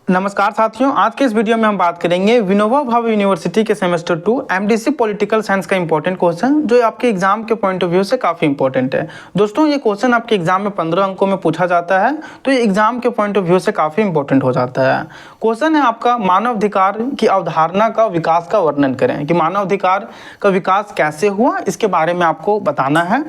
नमस्कार साथियों, आज के इस वीडियो में हम बात करेंगे विनोबा भावे यूनिवर्सिटी के सेमेस्टर 2 एमडीसी पॉलिटिकल साइंस का इंपॉर्टेंट क्वेश्चन जो आपके एग्जाम के पॉइंट ऑफ व्यू से काफ़ी इंपॉर्टेंट है। दोस्तों, ये क्वेश्चन आपके एग्जाम में 15 अंकों में पूछा जाता है, तो ये एग्जाम के पॉइंट ऑफ व्यू से काफ़ी इंपॉर्टेंट हो जाता है। क्वेश्चन है आपका, मानवाधिकार की अवधारणा का विकास का वर्णन करें, कि मानवाधिकार का विकास कैसे हुआ, इसके बारे में आपको बताना है।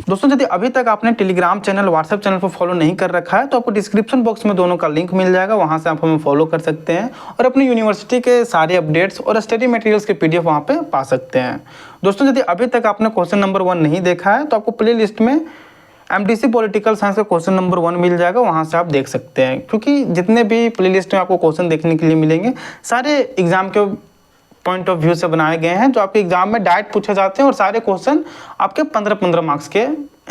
दोस्तों, यदि अभी तक आपने टेलीग्राम चैनल, व्हाट्सएप चैनल को फॉलो नहीं कर रखा है तो आपको डिस्क्रिप्शन बॉक्स में दोनों का लिंक मिल जाएगा, वहां से आप हमें फॉलो कर सकते हैं और अपनी यूनिवर्सिटी के सारे अपडेट्स और स्टडी मटेरियल्स के पीडीएफ वहां पे पा सकते हैं। दोस्तों, यदि अभी तक आपने क्वेश्चन नंबर 1 नहीं देखा है तो आपको प्ले लिस्ट में एमडीसी पॉलिटिकल साइंस का क्वेश्चन नंबर 1 मिल जाएगा, वहाँ से आप देख सकते हैं। क्योंकि जितने भी प्ले लिस्ट में आपको क्वेश्चन देखने के लिए मिलेंगे, सारे एग्जाम के पॉइंट ऑफ व्यू से बनाए गए हैं, जो आपके एग्जाम में डायरेक्ट पूछे जाते हैं और सारे क्वेश्चन आपके 15-15 मार्क्स के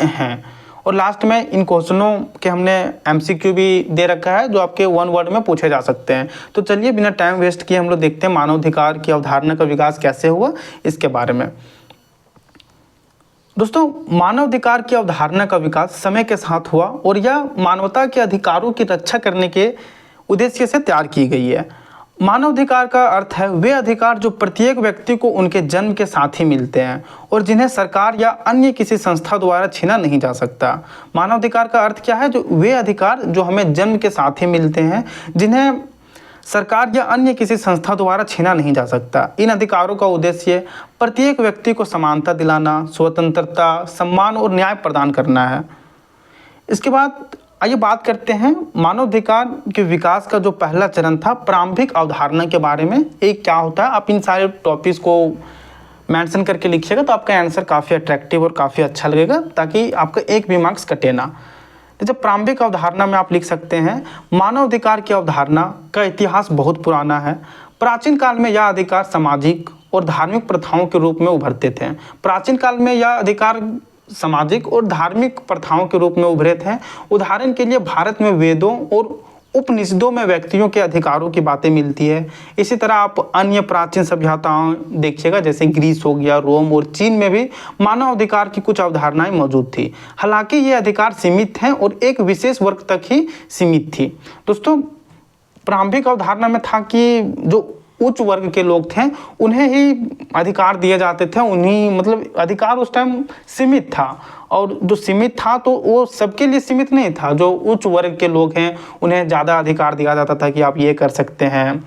हैं। और लास्ट में इन क्वेश्चनों के हमने एमसीक्यू भी दे रखा है, जो आपके 1 वर्ड में पूछे जा सकते हैं। तो चलिए बिना टाइम वेस्ट किए हम लोग देखते हैं मानवाधिकार की अवधारणा का विकास कैसे हुआ, इसके बारे में। दोस्तों, मानवाधिकार की अवधारणा का विकास समय के साथ हुआ और यह मानवता के अधिकारों की रक्षा करने के उद्देश्य से तैयार की गई है। मानवाधिकार का अर्थ है वे अधिकार जो प्रत्येक व्यक्ति को उनके जन्म के साथ ही मिलते हैं और जिन्हें सरकार या अन्य किसी संस्था द्वारा छीना नहीं जा सकता। मानवाधिकार का अर्थ क्या है? जो वे अधिकार जो हमें जन्म के साथ ही मिलते हैं, जिन्हें सरकार या अन्य किसी संस्था द्वारा छीना नहीं जा सकता। इन अधिकारों का उद्देश्य प्रत्येक व्यक्ति को समानता दिलाना, स्वतंत्रता, सम्मान और न्याय प्रदान करना है। इसके बाद आइए बात करते हैं मानवाधिकार के विकास का जो पहला चरण था, प्रारंभिक अवधारणा के बारे में। एक क्या होता है, आप इन सारे टॉपिक्स को मेंशन करके लिखिएगा तो आपका आंसर काफ़ी अट्रैक्टिव और काफ़ी अच्छा लगेगा, ताकि आपका एक भी मार्क्स कटे ना। जैसे प्रारंभिक अवधारणा में आप लिख सकते हैं, मानवाधिकार की अवधारणा का इतिहास बहुत पुराना है। प्राचीन काल में यह अधिकार सामाजिक और धार्मिक प्रथाओं के रूप में उभरते थे। प्राचीन काल में यह अधिकार सामाजिक और धार्मिक प्रथाओं के रूप में उभरे थे। उदाहरण के लिए भारत में वेदों और उपनिषदों में व्यक्तियों के अधिकारों की बातें मिलती है। इसी तरह आप अन्य प्राचीन सभ्यताओं देखिएगा, जैसे ग्रीस हो गया, रोम और चीन में भी मानव अधिकार की कुछ अवधारणाएं मौजूद थी। हालांकि ये अधिकार सीमित हैं और एक विशेष वर्ग तक ही सीमित थी। दोस्तों, प्रारंभिक अवधारणा में था कि जो उच्च वर्ग के लोग थे उन्हें ही अधिकार दिए जाते थे, उन्हीं मतलब अधिकार उस टाइम सीमित था। और जो सीमित था तो वो सबके लिए सीमित नहीं था। जो उच्च वर्ग के लोग हैं उन्हें ज़्यादा अधिकार दिया जाता था कि आप ये कर सकते हैं,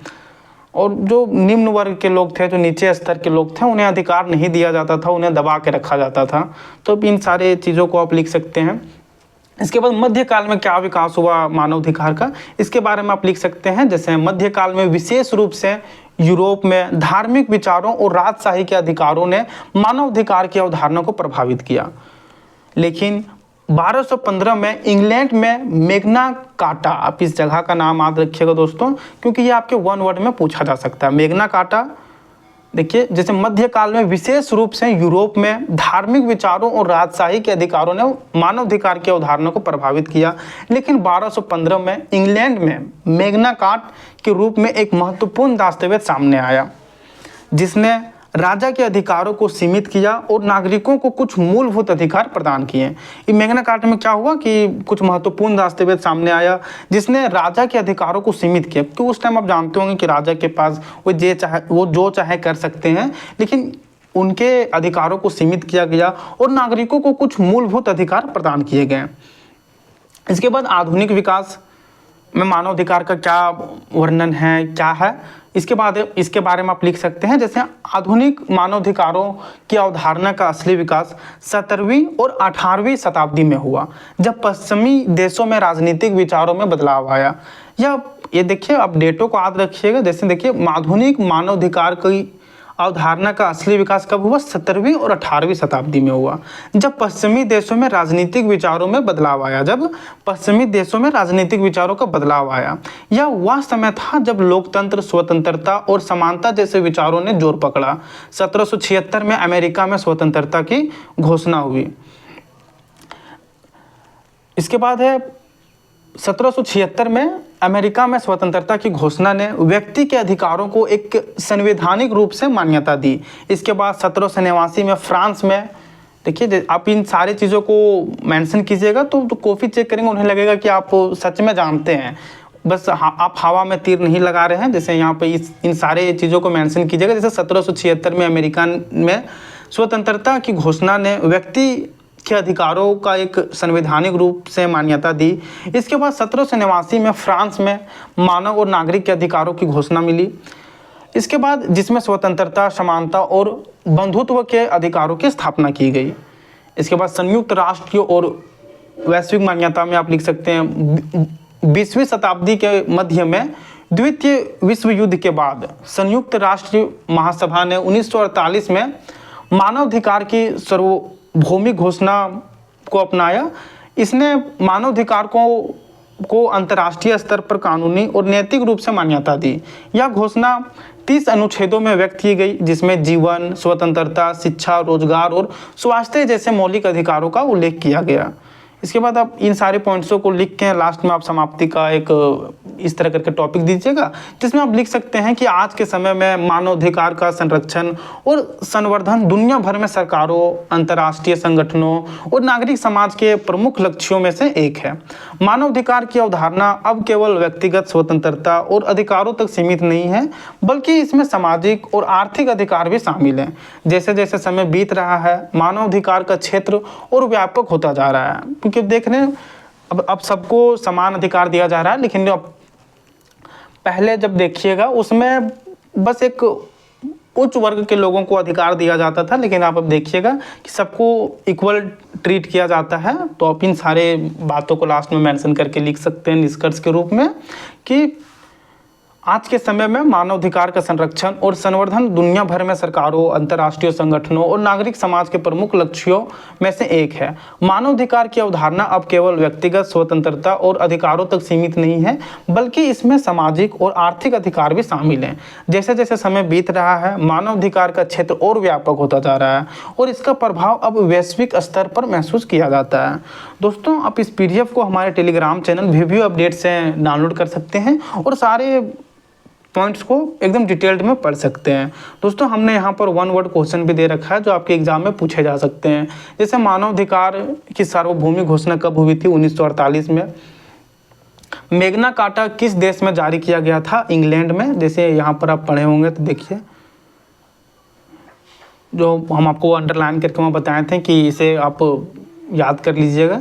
और जो निम्न वर्ग के लोग थे, जो नीचे स्तर के लोग थे, उन्हें अधिकार नहीं दिया जाता था, उन्हें दबा के रखा जाता था। तो इन सारे चीज़ों को आप लिख सकते हैं। इसके बाद मध्यकाल में क्या विकास हुआ मानवाधिकार का, इसके बारे में आप लिख सकते हैं। जैसे मध्यकाल में विशेष रूप से यूरोप में धार्मिक विचारों और राजशाही के अधिकारों ने मानवाधिकार की अवधारणा को प्रभावित किया। लेकिन 1215 में इंग्लैंड में मैग्ना कार्टा, आप इस जगह का नाम याद रखिएगा दोस्तों, क्योंकि ये आपके 1 वर्ड में पूछा जा सकता है। मैग्ना कार्टा देखिए, जैसे मध्यकाल में विशेष रूप से यूरोप में धार्मिक विचारों और राजशाही के अधिकारों ने मानवाधिकार की अवधारणा को प्रभावित किया। लेकिन 1215 में इंग्लैंड में मैग्ना कार्टा के रूप में एक महत्वपूर्ण दस्तावेज सामने आया, जिसने राजा के अधिकारों को सीमित किया और नागरिकों को कुछ मूलभूत अधिकार प्रदान किए। ये मैग्ना कार्टा में क्या हुआ कि कुछ महत्वपूर्ण दस्तावेज सामने आया जिसने राजा के अधिकारों को सीमित किया। क्योंकि उस टाइम आप जानते होंगे कि राजा के पास वो जो चाहे कर सकते हैं, लेकिन उनके अधिकारों को सीमित किया गया और नागरिकों को कुछ मूलभूत अधिकार प्रदान किए गए। इसके बाद आधुनिक विकास में मानवाधिकार का क्या वर्णन है, क्या है, इसके बारे में आप लिख सकते हैं। जैसे आधुनिक मानवाधिकारों की अवधारणा का असली विकास 17वीं और 18वीं शताब्दी में हुआ, जब पश्चिमी देशों में राजनीतिक विचारों में बदलाव आया। ये देखिए, आप डेटों को याद रखिएगा। जैसे देखिए, आधुनिक मानवाधिकार की अवधारणा का असली विकास कब हुआ? 17वीं और 18वीं शताब्दी में हुआ, जब पश्चिमी देशों में राजनीतिक विचारों में बदलाव आया। यह वह समय था जब लोकतंत्र, स्वतंत्रता और समानता जैसे विचारों ने जोर पकड़ा। 1776 में अमेरिका में स्वतंत्रता की घोषणा हुई। इसके बाद है 1776 में अमेरिका में स्वतंत्रता की घोषणा ने व्यक्ति के अधिकारों को एक संवैधानिक रूप से मान्यता दी। इसके बाद 1789 में फ्रांस में, देखिए आप इन सारी चीज़ों को मेंशन कीजिएगा तो कॉपी चेक करेंगे, उन्हें लगेगा कि आप सच में जानते हैं। बस आप हवा में तीर नहीं लगा रहे हैं। जैसे यहाँ पे इन सारे चीज़ों को मेंशन कीजिएगा। जैसे 1776 में अमेरिका में स्वतंत्रता की घोषणा ने व्यक्ति के अधिकारों का एक संवैधानिक रूप से मान्यता दी। इसके बाद 1789 में फ्रांस में मानव और नागरिक के अधिकारों की घोषणा मिली। इसके बाद जिसमें स्वतंत्रता, समानता और बंधुत्व के अधिकारों की स्थापना की गई। इसके बाद संयुक्त राष्ट्र और वैश्विक मान्यता में आप लिख सकते हैं 20वीं शताब्दी के मध्य में द्वितीय विश्व युद्ध के बाद संयुक्त राष्ट्र महासभा ने 1948 में मानवाधिकार की सार्वभौमिक घोषणा को अपनाया। इसने मानवाधिकार को अंतर्राष्ट्रीय स्तर पर कानूनी और नैतिक रूप से मान्यता दी। यह घोषणा 30 अनुच्छेदों में व्यक्त की गई, जिसमें जीवन, स्वतंत्रता, शिक्षा, रोजगार और स्वास्थ्य जैसे मौलिक अधिकारों का उल्लेख किया गया। इसके बाद आप इन सारे पॉइंट्सों को लिख के लास्ट में आप समाप्ति का एक इस तरह करके टॉपिक दीजिएगा, जिसमें आप लिख सकते हैं कि आज के समय में मानवाधिकार का संरक्षण और संवर्धन दुनिया भर में सरकारों, अंतर्राष्ट्रीय संगठनों और नागरिक समाज के प्रमुख लक्ष्यों में से एक है। मानवाधिकार की अवधारणा अब केवल व्यक्तिगत स्वतंत्रता और अधिकारों तक सीमित नहीं है, बल्कि इसमें सामाजिक और आर्थिक अधिकार भी शामिल हैं। जैसे जैसे समय बीत रहा है, मानवाधिकार का क्षेत्र और व्यापक होता जा रहा है, क्योंकि देख रहे हैं अब सबको समान अधिकार दिया जा रहा है। लेकिन जो पहले जब देखिएगा उसमें बस एक उच्च वर्ग के लोगों को अधिकार दिया जाता था, लेकिन आप अब देखिएगा कि सबको इक्वल ट्रीट किया जाता है। तो आप इन सारे बातों को लास्ट में मेंशन करके लिख सकते हैं निष्कर्ष के रूप में कि आज के समय में मानवाधिकार का संरक्षण और संवर्धन दुनिया भर में सरकारों, अंतर्राष्ट्रीय संगठनों और नागरिक समाज के प्रमुख लक्ष्यों में से एक है। मानवाधिकार की अवधारणा अब केवल व्यक्तिगत स्वतंत्रता और अधिकारों तक सीमित नहीं है, बल्कि इसमें सामाजिक और आर्थिक अधिकार भी शामिल हैं। जैसे जैसे समय बीत रहा है, मानवाधिकार का क्षेत्र और व्यापक होता जा रहा है और इसका प्रभाव अब वैश्विक स्तर पर महसूस किया जाता है। दोस्तों, आप इस PDF को हमारे टेलीग्राम चैनल VVU अपडेट से डाउनलोड कर सकते हैं और सारे पॉइंट्स को एकदम डिटेल्ड में पढ़ सकते हैं। दोस्तों, हमने यहाँ पर 1 वर्ड क्वेश्चन भी दे रखा है जो आपके एग्जाम में पूछे जा सकते हैं। जैसे मानवाधिकार की सार्वभौमिक घोषणा कब हुई थी? 1948 में। मैग्ना कार्टा किस देश में जारी किया गया था? इंग्लैंड में। जैसे यहाँ पर आप पढ़े होंगे तो देखिए, जो हम आपको अंडरलाइन करके वहाँ बताए थे कि इसे आप याद कर लीजिएगा।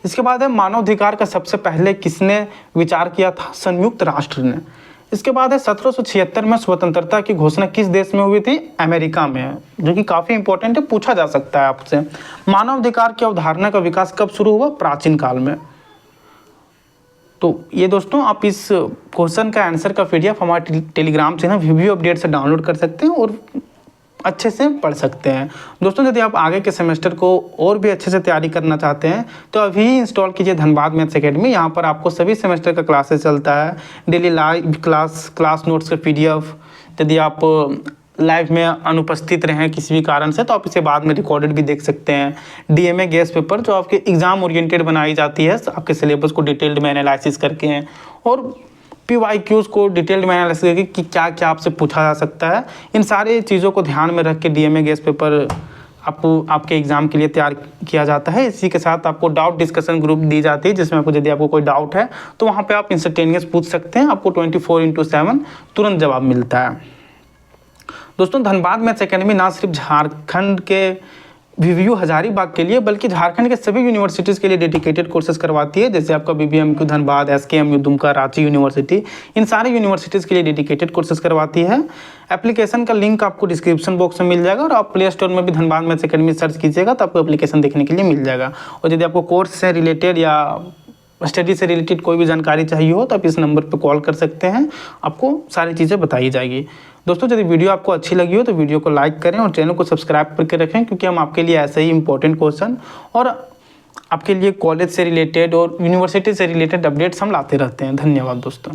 इसके बाद है मानवाधिकार का सबसे पहले किसने विचार किया था? संयुक्त राष्ट्र ने। इसके बाद है 1776 में स्वतंत्रता की घोषणा किस देश में हुई थी? अमेरिका में, जो कि काफ़ी इंपॉर्टेंट है, पूछा जा सकता है आपसे। मानवाधिकार की अवधारणा का विकास कब शुरू हुआ? प्राचीन काल में। तो ये दोस्तों, आप इस क्वेश्चन का आंसर का PDF हमारे टेलीग्राम चैनल VVU अपडेट से डाउनलोड कर सकते हैं और अच्छे से पढ़ सकते हैं। दोस्तों, यदि आप आगे के सेमेस्टर को और भी अच्छे से तैयारी करना चाहते हैं तो अभी ही इंस्टॉल कीजिए धनबाद मैथ्स एकेडमी। यहाँ पर आपको सभी सेमेस्टर का क्लासेस चलता है, डेली लाइव क्लास नोट्स का PDF। यदि आप लाइव में अनुपस्थित रहें किसी भी कारण से तो आप इसे बाद में रिकॉर्डेड भी देख सकते हैं। DMA गेस पेपर जो आपके एग्जाम ओरिएंटेड बनाई जाती है, आपके सिलेबस को डिटेल्ड में एनालिसिस करके हैं, और PYQs को डिटेल्ड में एनालिसिस करके कि क्या क्या आपसे पूछा जा सकता है। इन सारी चीज़ों को ध्यान में रख के DMA गेस पेपर आपके एग्ज़ाम के लिए तैयार किया जाता है। इसी के साथ आपको डाउट डिस्कशन ग्रुप दी जाती है, जिसमें यदि आपको कोई डाउट है तो वहाँ पे आप इंस्टेंटेनियस पूछ सकते हैं। आपको 24/7 तुरंत जवाब मिलता है। दोस्तों, धनबाद मैथ्स एकेडमी ना सिर्फ झारखंड के VVU हजारीबाग के लिए बल्कि झारखंड के सभी यूनिवर्सिटीज़ के लिए डेडिकेटेड कोर्सेज करवाती है। जैसे आपका BBMQ Dhanbad, SKMU Dumka, Ranchi university, इन सारे यूनिवर्सिटीज़ के लिए डेडिकेटेड कोर्सेज करवाती है। एप्लीकेशन का लिंक आपको डिस्क्रिप्शन बॉक्स में मिल जाएगा और आप प्ले स्टोर में भी धनबाद मैथ्स एकेडमी सर्च कीजिएगा तो आपको एप्लीकेशन देखने के लिए मिल जाएगा। और यदि आपको कोर्स से रिलेटेड या स्टडी से रिलेटेड कोई भी जानकारी चाहिए हो तो आप इस नंबर पर कॉल कर सकते हैं, आपको सारी चीज़ें बताई जाएगी। दोस्तों, यदि वीडियो आपको अच्छी लगी हो तो वीडियो को लाइक करें और चैनल को सब्सक्राइब करके रखें, क्योंकि हम आपके लिए ऐसे ही इंपॉर्टेंट क्वेश्चन और आपके लिए कॉलेज से रिलेटेड और यूनिवर्सिटी से रिलेटेड अपडेट्स हम लाते रहते हैं। धन्यवाद दोस्तों।